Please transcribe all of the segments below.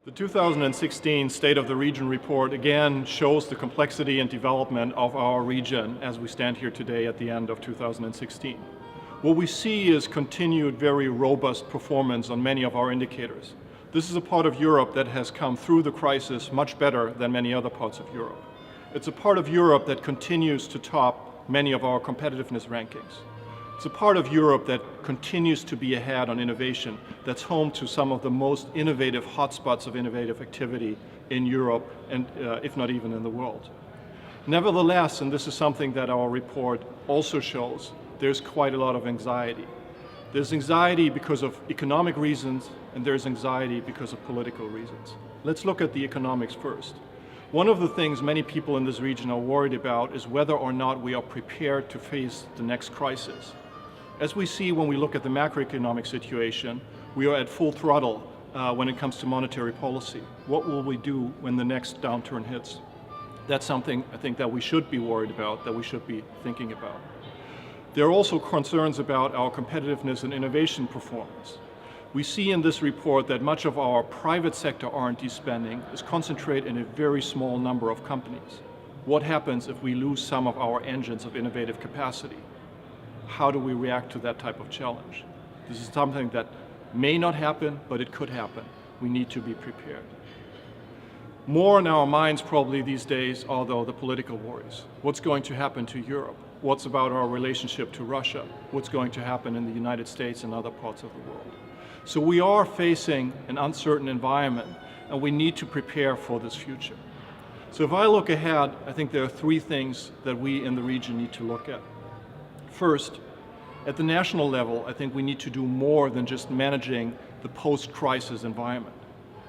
The 2016 State of the Region report again shows the complexity and development of our region as we stand here today at the end of 2016. What we see is continued very robust performance on many of our indicators. This is a part of Europe that has come through the crisis much better than many other parts of Europe. It's a part of Europe that continues to top many of our competitiveness rankings. It's a part of Europe that continues to be ahead on innovation, that's home to some of the most innovative hotspots of innovative activity in Europe and if not even in the world. Nevertheless, and this is something that our report also shows, there's quite a lot of anxiety. There's anxiety because of economic reasons and there's anxiety because of political reasons. Let's look at the economics first. One of the things many people in this region are worried about is whether or not we are prepared to face the next crisis. As we see when we look at the macroeconomic situation, we are at full throttle when it comes to monetary policy. What will we do when the next downturn hits? That's something I think that we should be worried about, that we should be thinking about. There are also concerns about our competitiveness and innovation performance. We see in this report that much of our private sector R&D spending is concentrated in a very small number of companies. What happens if we lose some of our engines of innovative capacity? How do we react to that type of challenge? This is something that may not happen, but it could happen. We need to be prepared. More in our minds probably these days are though the political worries. What's going to happen to Europe? What's about our relationship to Russia? What's going to happen in the United States and other parts of the world? So we are facing an uncertain environment and we need to prepare for this future. So if I look ahead, I think there are three things that we in the region need to look at. First, at the national level, I think we need to do more than just managing the post-crisis environment.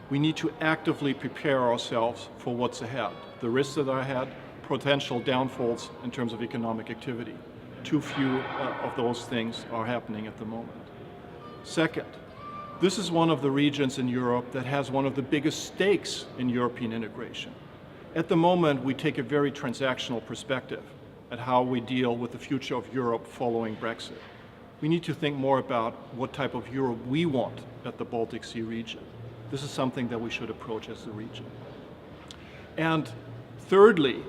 We need to actively prepare ourselves for what's ahead, the risks that are ahead, potential downfalls in terms of economic activity. Too few of those things are happening at the moment. Second, this is one of the regions in Europe that has one of the biggest stakes in European integration. At the moment, we take a very transactional perspective at how we deal with the future of Europe following Brexit. We need to think more about what type of Europe we want at the Baltic Sea region. This is something that we should approach as the region. And thirdly,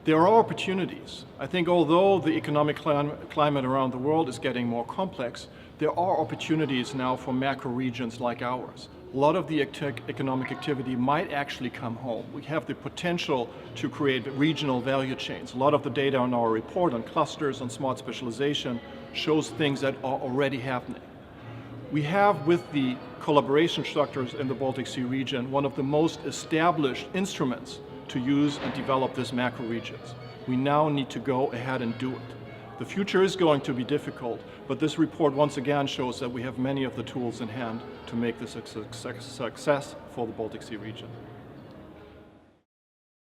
there are opportunities. I think although the economic climate around the world is getting more complex, there are opportunities now for macro regions like ours. A lot of the economic activity might actually come home. We have the potential to create regional value chains. A lot of the data on our report on clusters, on smart specialization, shows things that are already happening. We have, with the collaboration structures in the Baltic Sea region, one of the most established instruments to use and develop these macro regions. We now need to go ahead and do it. The future is going to be difficult, but this report once again shows that we have many of the tools in hand to make this a success for the Baltic Sea region.